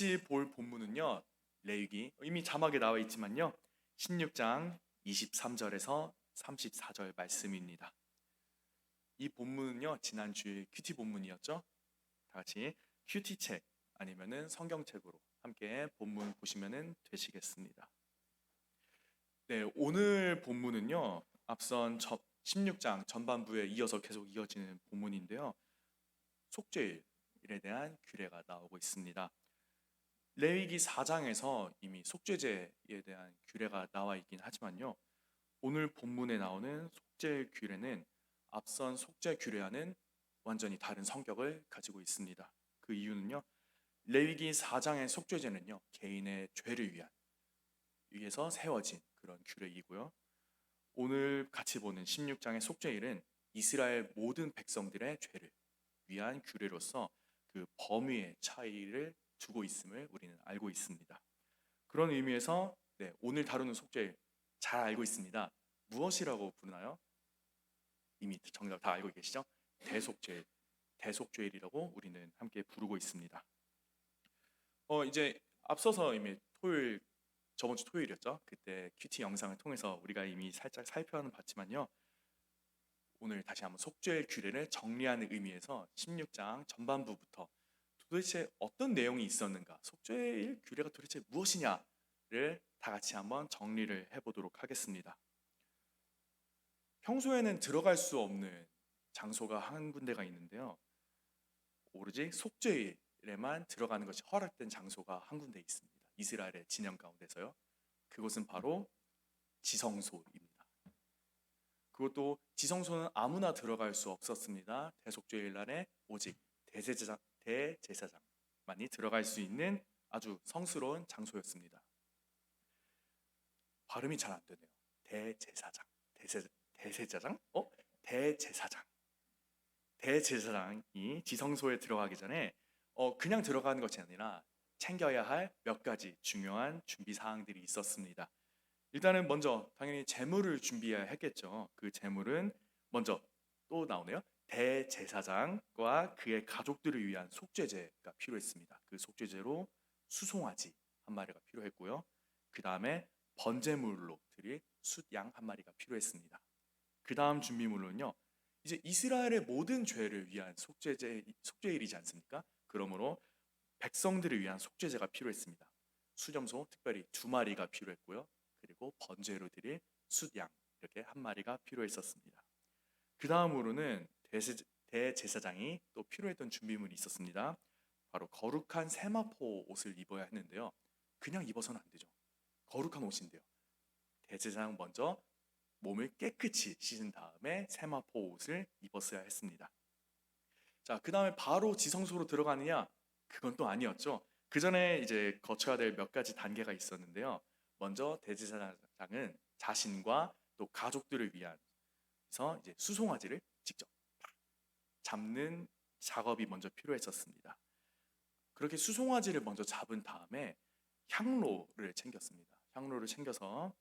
같이 볼 본문은요. 레위기 이미 자막에 나와 있지만요. 16장 23절에서 34절 말씀입니다. 이 본문은요. 지난주에 큐티 본문이었죠. 다 같이 큐티책 아니면은 성경책으로 함께 본문 보시면 되시겠습니다. 네, 오늘 본문은요. 앞선 16장 전반부에 이어서 계속 이어지는 본문인데요. 속죄일에 대한 규례가 나오고 있습니다. 레위기 4장에서 이미 속죄제에 대한 규례가 나와 있긴 하지만요. 오늘 본문에 나오는 속죄 규례는 앞선 속죄 규례와는 완전히 다른 성격을 가지고 있습니다. 그 이유는요. 레위기 4장의 속죄제는요. 개인의 죄를 위해서 세워진 그런 규례이고요. 오늘 같이 보는 16장의 속죄일은 이스라엘 모든 백성들의 죄를 위한 규례로서 그 범위의 차이를 두고 있음을 우리는 알고 있습니다. 그런 의미에서 오늘 다루는 속죄일 잘 알고 있습니다. 무엇이라고 부르나요? 이미 정답 다 알고 계시죠? 대속죄일, 대속죄일이라고 우리는 함께 부르고 있습니다. 이제 앞서서 이미 저번 주 토요일이었죠? 그때 큐티 영상을 통해서 우리가 이미 살짝 살펴는 봤지만요. 오늘 다시 한번 속죄일 규례를 정리하는 의미에서 16장 전반부부터 도대체 어떤 내용이 있었는가, 속죄일 규례가 도대체 무엇이냐를 다 같이 한번 정리를 해보도록 하겠습니다. 평소에는 들어갈 수 없는 장소가 한 군데가 있는데요. 오로지 속죄일에만 들어가는 것이 허락된 장소가 한 군데 있습니다. 이스라엘의 진영 가운데서요. 그곳은 바로 지성소입니다. 그것도 지성소는 아무나 들어갈 수 없었습니다. 대속죄일 날에 오직 대제사장만이 들어갈 수 있는 아주 성스러운 장소였습니다. 발음이 잘 안 되네요. 대제사장, 대제사장? 대제사장이 지성소에 들어가기 전에 그냥 들어가는 것이 아니라 챙겨야 할 몇 가지 중요한 준비 사항들이 있었습니다. 일단은 먼저 당연히 제물을 준비해야 했겠죠. 그 제물은 먼저 또 나오네요. 대제사장과 그의 가족들을 위한 속죄제가 필요했습니다. 그 속죄제로 수송아지 한 마리가 필요했고요. 그 다음에 번제물로 드릴 숫양 한 마리가 필요했습니다. 그 다음 준비물로는요. 이제 이스라엘의 모든 죄를 위한 속죄일이지 않습니까? 그러므로 백성들을 위한 속죄제가 필요했습니다. 수염소 특별히 2마리가 필요했고요. 그리고 번제로 드릴 숫양 이렇게 한 마리가 필요했었습니다. 그 다음으로는 대제사장이 또 필요했던 준비물이 있었습니다. 바로 거룩한 세마포 옷을 입어야 했는데요. 그냥 입어서는 안 되죠. 거룩한 옷인데요. 대제사장 먼저 몸을 깨끗이 씻은 다음에 세마포 옷을 입었어야 했습니다. 자, 그 다음에 바로 지성소로 들어가느냐? 그건 또 아니었죠. 그 전에 이제 거쳐야 될 몇 가지 단계가 있었는데요. 먼저 대제사장은 자신과 또 가족들을 위해서 이제 수송아지를 직접 잡는 작업이 먼저 필요했었습니다. 그렇게 수송아지를 먼저 잡은 다음에 향로를 챙겼습니다. 향로를 챙겨서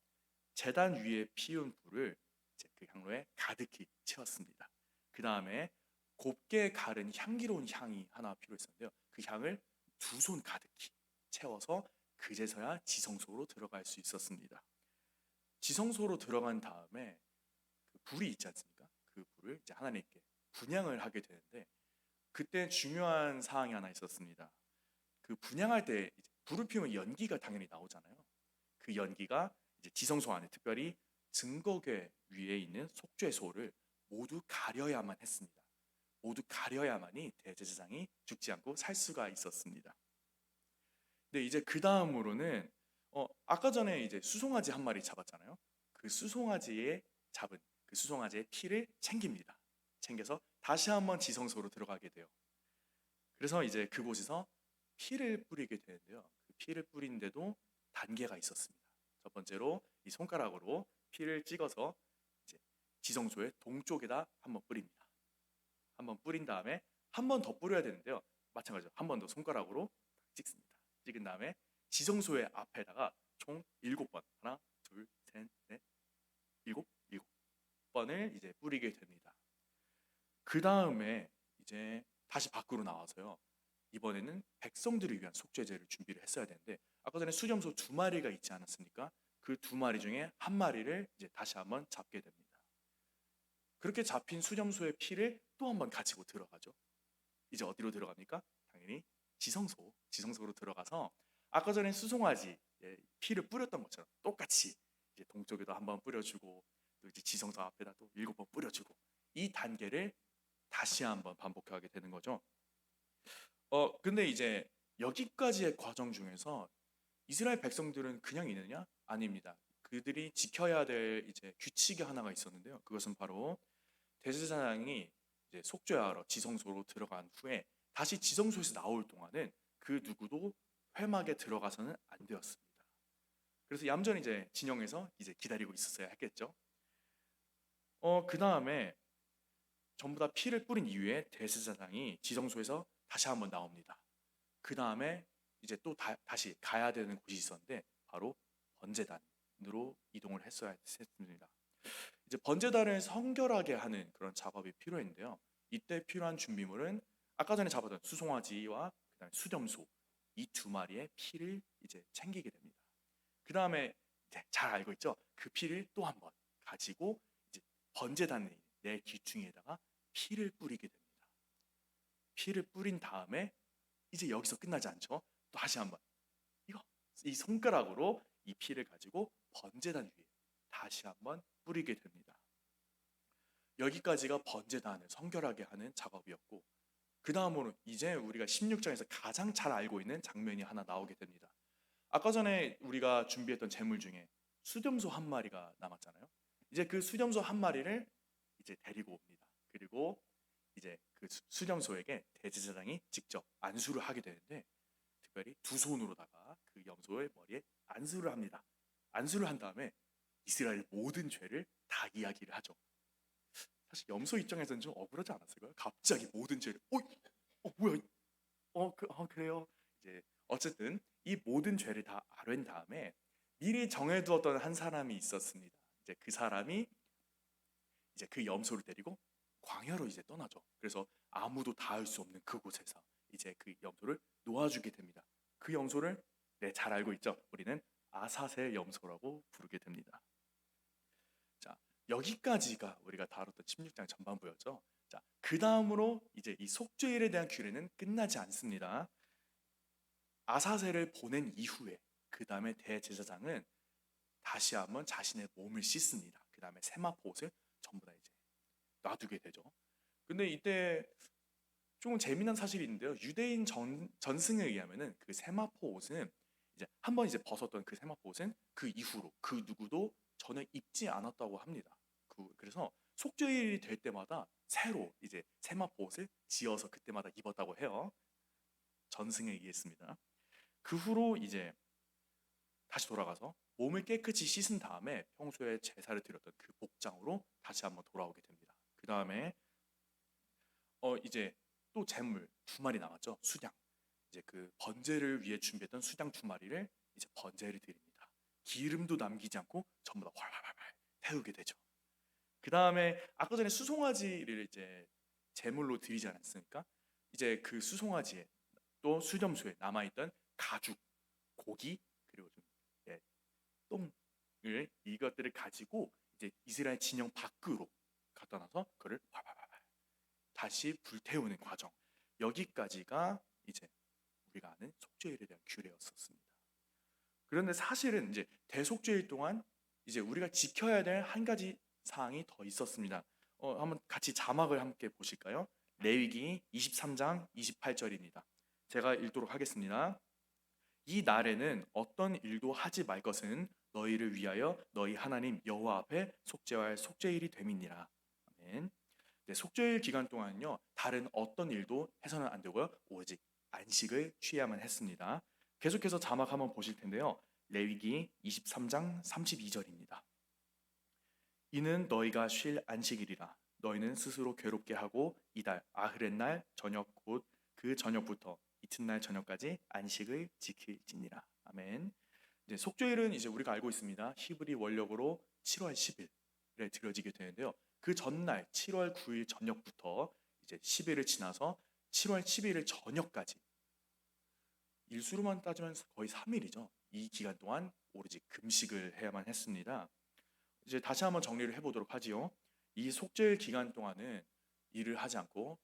제단 위에 피운 불을 이제 그 향로에 가득히 채웠습니다. 그 다음에 곱게 가른 향기로운 향이 하나 필요했었는데요. 그 향을 2손 가득히 채워서 그제서야 지성소로 들어갈 수 있었습니다. 지성소로 들어간 다음에 그 불이 있지 않습니까? 그 불을 이제 하나님께 분향을 하게 되는데 그때 중요한 사항이 하나 있었습니다. 그 분향할 때 이제 불을 피우면 연기가 당연히 나오잖아요. 그 연기가 이제 지성소 안에 특별히 증거궤 위에 있는 속죄소를 모두 가려야만 했습니다. 모두 가려야만이 대제사장이 죽지 않고 살 수가 있었습니다. 근데 이제 그 다음으로는 아까 전에 이제 수송아지 한 마리 잡았잖아요. 그 수송아지의 잡은 그 수송아지의 피를 챙깁니다. 챙겨서 다시 한번 지성소로 들어가게 돼요. 그래서 이제 그곳에서 피를 뿌리게 되는데요. 그 피를 뿌리는데도 단계가 있었습니다. 첫 번째로 이 손가락으로 피를 찍어서 이제 지성소의 동쪽에다 한번 뿌립니다. 한번 뿌린 다음에 한 번 더 뿌려야 되는데요. 마찬가지로 한 번 더 손가락으로 찍습니다. 찍은 다음에 지성소의 앞에다가 총 7번, 하나, 둘, 셋, 넷, 일곱 번을 이제 뿌리게 됩니다. 그 다음에 이제 다시 밖으로 나와서요. 이번에는 백성들을 위한 속죄제를 준비를 했어야 되는데 아까 전에 수렴소 두 마리가 있지 않았습니까? 그 두 마리 중에 한 마리를 이제 다시 한번 잡게 됩니다. 그렇게 잡힌 수렴소의 피를 또 한번 가지고 들어가죠. 이제 어디로 들어갑니까? 당연히 지성소로 들어가서 아까 전에 수송아지 피를 뿌렸던 것처럼 똑같이 이제 동쪽에도 한번 뿌려주고 또 이제 지성소 앞에다 또 7번 뿌려주고 이 단계를 다시 한번 반복하게 되는 거죠. 근데 이제 여기까지의 과정 중에서 이스라엘 백성들은 그냥 있느냐? 아닙니다. 그들이 지켜야 될 이제 규칙이 하나가 있었는데요. 그것은 바로 대제사장이 이제 속죄하러 지성소로 들어간 후에 다시 지성소에서 나올 동안은 그 누구도 회막에 들어가서는 안 되었습니다. 그래서 얌전히 이제 진영에서 이제 기다리고 있었어야 했겠죠. 그 다음에 전부 다 피를 뿌린 이후에 대제사장이 지성소에서 다시 한번 나옵니다. 그 다음에 이제 또 다시 가야 되는 곳이 있었는데 바로 번제단으로 이동을 했습니다. 이제 번제단을 성결하게 하는 그런 작업이 필요했는데요. 이때 필요한 준비물은 아까 전에 잡았던 수송아지와 그다음에 수렴소 이 두 마리의 피를 이제 챙기게 됩니다. 그 다음에 잘 알고 있죠? 그 피를 또 한번 가지고 이제 번제단 내 귀퉁이에다가 피를 뿌리게 됩니다. 피를 뿌린 다음에 이제 여기서 끝나지 않죠? 또 다시 한번 이 손가락으로 이 피를 가지고 번제단 위에 다시 한번 뿌리게 됩니다. 여기까지가 번제단을 성결하게 하는 작업이었고 그 다음으로 이제 우리가 16장에서 가장 잘 알고 있는 장면이 하나 나오게 됩니다. 아까 전에 우리가 준비했던 제물 중에 수렴소 한 마리가 남았잖아요. 이제 그 수렴소 한 마리를 이제 데리고 옵니다. 그리고 이제 그 수렴소에게 대제사장이 직접 안수를 하게 되는데 특별히 두 손으로다가 그 염소의 머리에 안수를 합니다. 안수를 한 다음에 이스라엘 모든 죄를 다 이야기를 하죠. 사실 염소 입장에서는 좀 억울하지 않았을까요? 갑자기 모든 죄를 뭐야? 그래요. 이제 어쨌든 이 모든 죄를 다 아뢰는 다음에 미리 정해두었던 한 사람이 있었습니다. 이제 그 사람이 이제 그 염소를 데리고 광야로 이제 떠나죠. 그래서 아무도 닿을 수 없는 그곳에서 이제 그 염소를 놓아주게 됩니다. 그 염소를 잘 알고 있죠. 우리는 아사셀 염소라고 부르게 됩니다. 자, 여기까지가 우리가 다뤘던 16장 전반부였죠. 자, 그 다음으로 이제 이 속죄일에 대한 규례는 끝나지 않습니다. 아사셀을 보낸 이후에 그 다음에 대제사장은 다시 한번 자신의 몸을 씻습니다. 그 다음에 세마포 옷을 전부 다 이제 놔두게 되죠. 근데 이때 조금 재미난 사실이 있는데요. 유대인 전승에 의하면은 그 세마포 옷은 이제 한번 이제 벗었던 그 세마포 옷은 그 이후로 그 누구도 전혀 입지 않았다고 합니다. 그래서 속죄일이 될 때마다 새로 이제 세마포 옷을 지어서 그때마다 입었다고 해요. 전승에 의했습니다. 그 후로 이제 다시 돌아가서 몸을 깨끗이 씻은 다음에 평소에 제사를 드렸던 그 복장으로 다시 한번 돌아오게 됩니다. 그 다음에 이제 또 제물 두 마리 남았죠. 수냥. 이제 그 번제를 위해 준비했던 수냥 두 마리를 이제 번제를 드립니다. 기름도 남기지 않고 전부 다 활활활 태우게 되죠. 그 다음에 아까 전에 수송아지를 이제 제물로 드리지 않았습니까? 이제 그 수송아지에 또 수렴소에 남아있던 가죽, 고기 그리고 좀 똥을 이것들을 가지고 이제 이스라엘 진영 밖으로 갖다 놔서 그를 활활활 다시 불태우는 과정. 여기까지가 이제 우리가 아는 속죄일에 대한 규례였었습니다. 그런데 사실은 이제 대속죄일 동안 이제 우리가 지켜야 될 한 가지 사항이 더 있었습니다. 한번 같이 자막을 함께 보실까요? 레위기 23장 28절입니다. 제가 읽도록 하겠습니다. 이 날에는 어떤 일도 하지 말 것은 너희를 위하여 너희 하나님 여호와 앞에 속죄할 속죄일이 됨이니라. 아멘. 네, 속죄일 기간 동안요 다른 어떤 일도 해서는 안 되고요 오직 안식을 취해야만 했습니다. 계속해서 자막 한번 보실 텐데요. 레위기 23장 32절입니다. 이는 너희가 쉴 안식일이라. 너희는 스스로 괴롭게 하고 이달 아흐렛날 저녁 곧 그 저녁부터 이튿날 저녁까지 안식을 지킬지니라. 아멘. 이제 속죄일은 이제 우리가 알고 있습니다. 히브리 원력으로 7월 10일에 드려지게 되는데요. 그 전날 7월 9일 저녁부터 이제 10일을 지나서 7월 11일 저녁까지 일수로만 따지면 거의 3일이죠. 이 기간 동안 오로지 금식을 해야만 했습니다. 이제 다시 한번 정리를 해보도록 하지요. 이 속죄일 기간 동안은 일을 하지 않고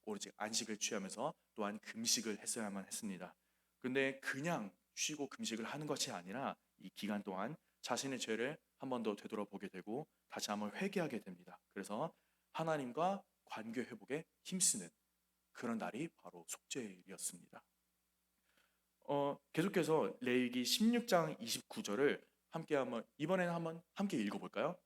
오로지 안식을 취하면서 또한 금식을 했어야만 했습니다. 근데 그냥 쉬고 금식을 하는 것이 아니라 이 기간 동안 자신의 죄를 한 번 더 되돌아보게 되고 다시 한번 회개하게 됩니다. 그래서 하나님과 관계 회복에 힘쓰는 그런 날이 바로 속죄일이었습니다. 계속해서 레위기 16장 29절을 함께 한번 이번에는 한번 함께 읽어볼까요?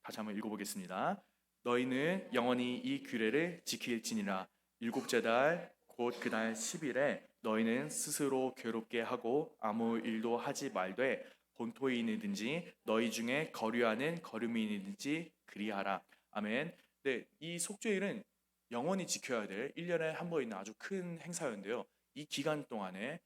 다시 한번 읽어보겠습니다. 너희는 영원히 이 규례를 지킬지니라. 일곱째 달 곧 그달 10일에 너희는 스스로 괴롭게 하고 아무 일도 하지 말되 본토인이든지 너희 중에 거류하는 거류민이든지 그리하라. 아멘. 네, 이 속죄일은 영원히 지켜야 될 1년에 한 번 있는 아주 큰 행사였는데요. 이 기간 동안에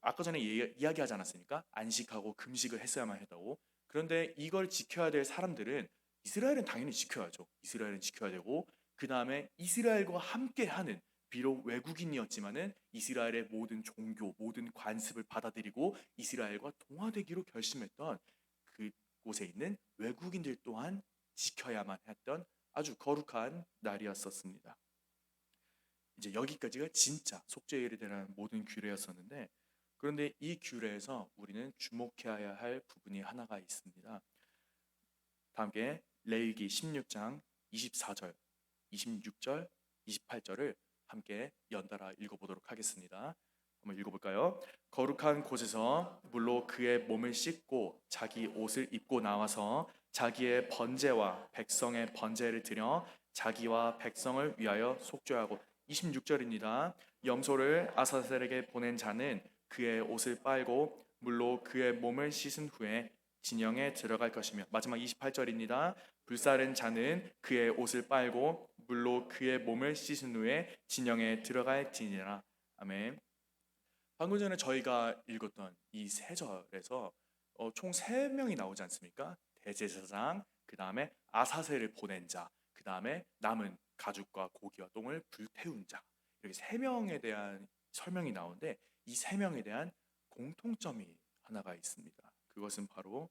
아까 전에 이야기하지 않았습니까? 안식하고 금식을 했어야만 했다고. 그런데 이걸 지켜야 될 사람들은 이스라엘은 당연히 지켜야죠. 이스라엘은 지켜야 되고 그 다음에 이스라엘과 함께하는 비록 외국인이었지만은 이스라엘의 모든 종교, 모든 관습을 받아들이고 이스라엘과 동화되기로 결심했던 그곳에 있는 외국인들 또한 지켜야만 했던 아주 거룩한 날이었었습니다. 이제 여기까지가 진짜 속죄일에 대한 모든 규례였었는데 그런데 이 규례에서 우리는 주목해야 할 부분이 하나가 있습니다. 다 함께 레위기 16장 24절, 26절, 28절을 함께 연달아 읽어보도록 하겠습니다. 한번 읽어볼까요? 거룩한 곳에서 물로 그의 몸을 씻고 자기 옷을 입고 나와서 자기의 번제와 백성의 번제를 드려 자기와 백성을 위하여 속죄하고 26절입니다. 염소를 아사셀에게 보낸 자는 그의 옷을 빨고 물로 그의 몸을 씻은 후에 진영에 들어갈 것이며 마지막 28절입니다. 불사른 자는 그의 옷을 빨고 물로 그의 몸을 씻은 후에 진영에 들어갈지니라. 아멘. 방금 전에 저희가 읽었던 이 세 절에서 총 세 명이 나오지 않습니까? 대제사장, 그 다음에 아사셀을 보낸 자, 그 다음에 남은 가죽과 고기와 똥을 불태운 자 이렇게 세 명에 대한 설명이 나오는데 이 세 명에 대한 공통점이 하나가 있습니다. 그것은 바로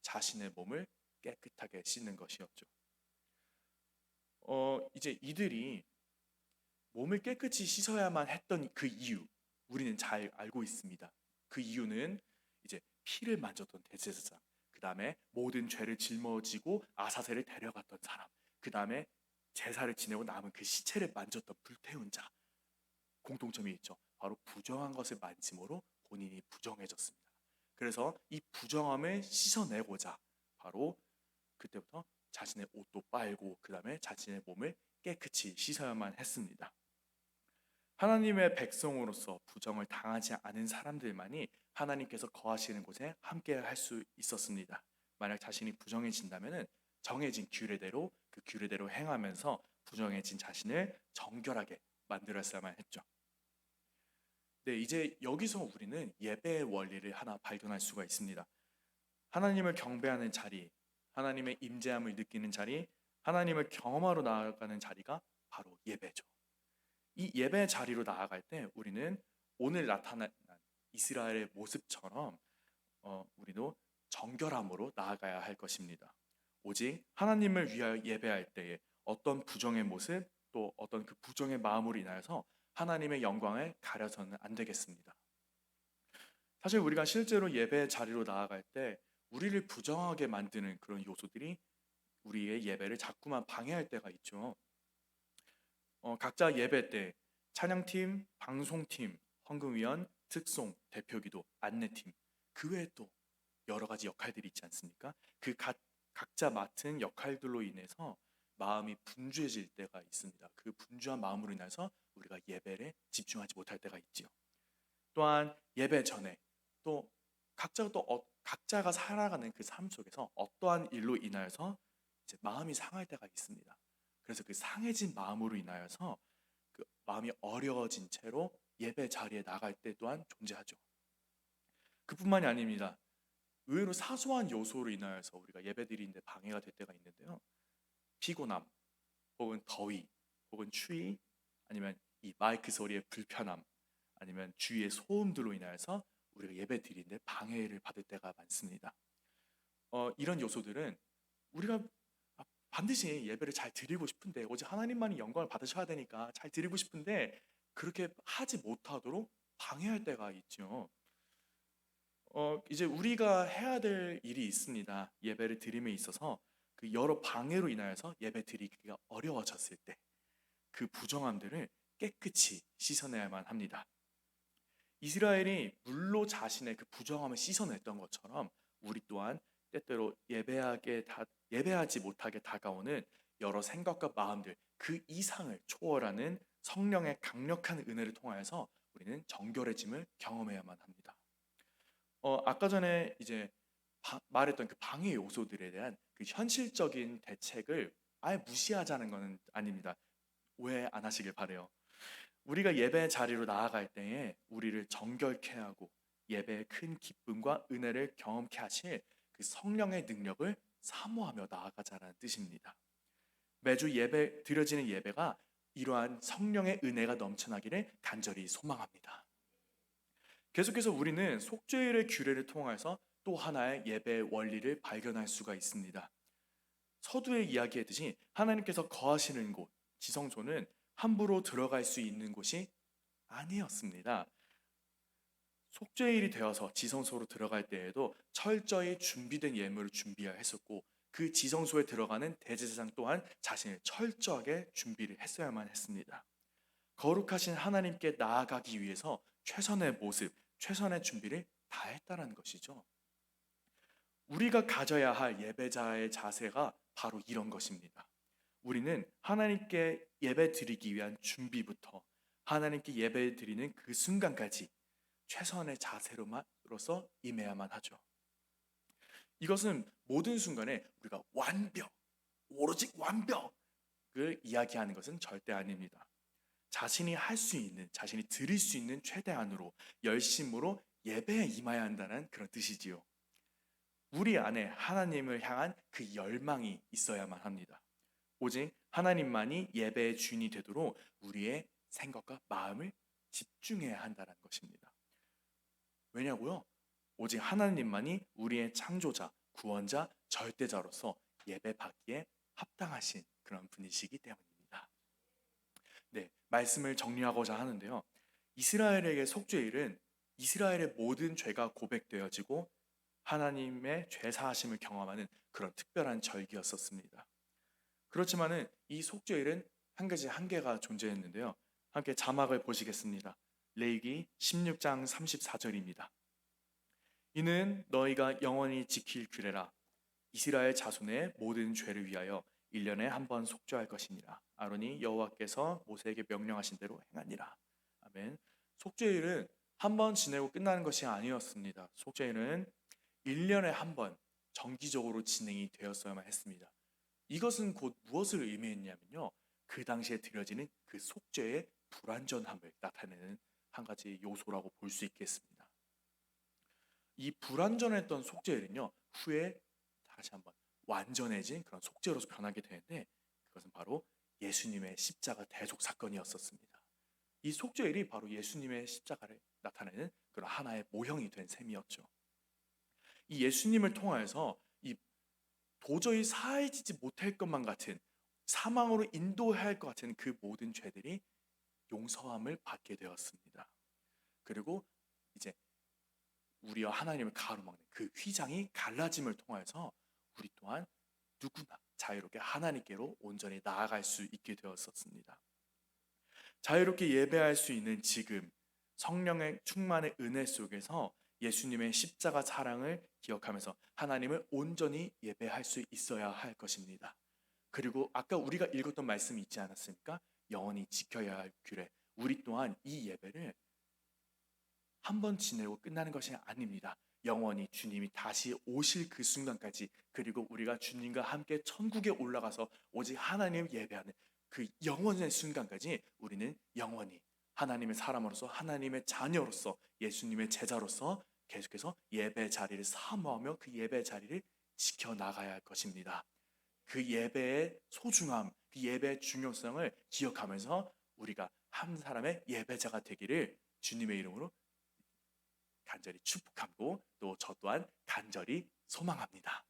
자신의 몸을 깨끗하게 씻는 것이었죠. 이제 이들이 몸을 깨끗이 씻어야만 했던 그 이유 우리는 잘 알고 있습니다. 그 이유는 이제 피를 만졌던 대제사장, 그 다음에 모든 죄를 짊어지고 아사셀을 데려갔던 사람, 그 다음에 제사를 지내고 남은 그 시체를 만졌던 불태운 자 공통점이 있죠. 바로 부정한 것을 만짐으로 본인이 부정해졌습니다. 그래서 이 부정함을 씻어내고자 바로 그때부터 자신의 옷도 빨고 그 다음에 자신의 몸을 깨끗이 씻어야만 했습니다. 하나님의 백성으로서 부정을 당하지 않은 사람들만이 하나님께서 거하시는 곳에 함께 할 수 있었습니다. 만약 자신이 부정해진다면 정해진 규례대로 그 규례대로 행하면서 부정해진 자신을 정결하게 만들었어야만 했죠. 네, 이제 여기서 우리는 예배의 원리를 하나 발견할 수가 있습니다. 하나님을 경배하는 자리, 하나님의 임재함을 느끼는 자리, 하나님을 경험하러 나아가는 자리가 바로 예배죠. 이 예배 자리로 나아갈 때 우리는 오늘 나타난 이스라엘의 모습처럼 우리도 정결함으로 나아가야 할 것입니다. 오직 하나님을 위하여 예배할 때에 어떤 부정의 모습 또 어떤 그 부정의 마음으로 인하여서 하나님의 영광을 가려서는 안 되겠습니다. 사실 우리가 실제로 예배 자리로 나아갈 때 우리를 부정하게 만드는 그런 요소들이 우리의 예배를 자꾸만 방해할 때가 있죠. 각자 예배 때 찬양팀, 방송팀, 헌금위원, 특송, 대표기도, 안내팀 그 외에 또 여러 가지 역할들이 있지 않습니까? 각자 맡은 역할들로 인해서 마음이 분주해질 때가 있습니다. 그 분주한 마음으로 인해서 우리가 예배에 집중하지 못할 때가 있지요. 또한 예배 전에 또 각자가 살아가는 그 삶 속에서 어떠한 일로 인하여서 이제 마음이 상할 때가 있습니다. 그래서 그 상해진 마음으로 인하여서 그 마음이 어려워진 채로 예배 자리에 나갈 때 또한 존재하죠. 그뿐만이 아닙니다. 의외로 사소한 요소로 인하여서 우리가 예배드리는데 방해가 될 때가 있는데요. 피곤함, 혹은 더위, 혹은 추위, 아니면 이 마이크 소리의 불편함, 아니면 주위의 소음들로 인하여서 우리가 예배 드리는데 방해를 받을 때가 많습니다. 이런 요소들은 우리가 반드시 예배를 잘 드리고 싶은데 오직 하나님만이 영광을 받으셔야 되니까 잘 드리고 싶은데 그렇게 하지 못하도록 방해할 때가 있죠. 이제 우리가 해야 될 일이 있습니다. 예배를 드림에 있어서 그 여러 방해로 인하여서 예배 드리기가 어려워졌을 때 그 부정함들을 깨끗이 씻어내야만 합니다. 이스라엘이 물로 자신의 그 부정함을 씻어냈던 것처럼 우리 또한 때때로 예배하지 못하게 다가오는 여러 생각과 마음들 그 이상을 초월하는 성령의 강력한 은혜를 통하여서 우리는 정결해짐을 경험해야만 합니다. 아까 전에 이제 말했던 그 방해 요소들에 대한 그 현실적인 대책을 아예 무시하자는 것은 아닙니다. 오해 안 하시길 바래요. 우리가 예배 자리로 나아갈 때에 우리를 정결케 하고 예배의 큰 기쁨과 은혜를 경험케 하실 그 성령의 능력을 사모하며 나아가자라는 뜻입니다. 매주 예배 드려지는 예배가 이러한 성령의 은혜가 넘쳐나기를 간절히 소망합니다. 계속해서 우리는 속죄일의 규례를 통해서 또 하나의 예배의 원리를 발견할 수가 있습니다. 서두에 이야기했듯이 하나님께서 거하시는 곳, 지성소는 함부로 들어갈 수 있는 곳이 아니었습니다. 속죄일이 되어서 지성소로 들어갈 때에도 철저히 준비된 예물을 준비해야 했었고 그 지성소에 들어가는 대제사장 또한 자신을 철저하게 준비를 했어야만 했습니다. 거룩하신 하나님께 나아가기 위해서 최선의 모습, 최선의 준비를 다했다는 것이죠. 우리가 가져야 할 예배자의 자세가 바로 이런 것입니다. 우리는 하나님께 예배 드리기 위한 준비부터 하나님께 예배 드리는 그 순간까지 최선의 자세로서 임해야만 하죠. 이것은 모든 순간에 우리가 완벽, 오로지 완벽을 이야기하는 것은 절대 아닙니다. 자신이 할 수 있는, 자신이 드릴 수 있는 최대한으로 열심으로 예배에 임해야 한다는 그런 뜻이지요. 우리 안에 하나님을 향한 그 열망이 있어야만 합니다. 오직 하나님만이 예배의 주인이 되도록 우리의 생각과 마음을 집중해야 한다는 것입니다. 왜냐고요? 오직 하나님만이 우리의 창조자, 구원자, 절대자로서 예배 받기에 합당하신 그런 분이시기 때문입니다. 네, 말씀을 정리하고자 하는데요. 이스라엘에게 속죄일은 이스라엘의 모든 죄가 고백되어지고 하나님의 죄 사하심을 경험하는 그런 특별한 절기였었습니다. 그렇지만은 이 속죄일은 한 가지 한계가 존재했는데요. 함께 자막을 보시겠습니다. 레위기 16장 34절입니다. 이는 너희가 영원히 지킬 규례라. 이스라엘 자손의 모든 죄를 위하여 1년에 한 번 속죄할 것이니라. 아론이 여호와께서 모세에게 명령하신 대로 행하니라. 아멘. 속죄일은 한 번 지내고 끝나는 것이 아니었습니다. 속죄일은 1년에 한 번 정기적으로 진행이 되었어야만 했습니다. 이것은 곧 무엇을 의미했냐면요. 그 당시에 드려지는 그 속죄의 불완전함을 나타내는 한 가지 요소라고 볼 수 있겠습니다. 이 불완전했던 속죄일은요. 후에 다시 한번 완전해진 그런 속죄로서 변하게 되는데 그것은 바로 예수님의 십자가 대속 사건이었었습니다. 이 속죄일이 바로 예수님의 십자가를 나타내는 그런 하나의 모형이 된 셈이었죠. 이 예수님을 통하여서 이 도저히 사해지지 못할 것만 같은 사망으로 인도해야 할 것 같은 그 모든 죄들이 용서함을 받게 되었습니다. 그리고 이제 우리와 하나님을 가로막는 그 휘장이 갈라짐을 통해서 우리 또한 누구나 자유롭게 하나님께로 온전히 나아갈 수 있게 되었었습니다. 자유롭게 예배할 수 있는 지금 성령의 충만의 은혜 속에서 예수님의 십자가 사랑을 기억하면서 하나님을 온전히 예배할 수 있어야 할 것입니다. 그리고 아까 우리가 읽었던 말씀이 있지 않았습니까? 영원히 지켜야 할 규례. 우리 또한 이 예배를 한 번 지내고 끝나는 것이 아닙니다. 영원히 주님이 다시 오실 그 순간까지 그리고 우리가 주님과 함께 천국에 올라가서 오직 하나님을 예배하는 그 영원의 순간까지 우리는 영원히 하나님의 사람으로서 하나님의 자녀로서 예수님의 제자로서 계속해서 예배 자리를 사모하며 그 예배 자리를 지켜나가야 할 것입니다. 그 예배의 소중함, 그 예배의 중요성을 기억하면서 우리가 한 사람의 예배자가 되기를 주님의 이름으로 간절히 축복하고 또 저 또한 간절히 소망합니다.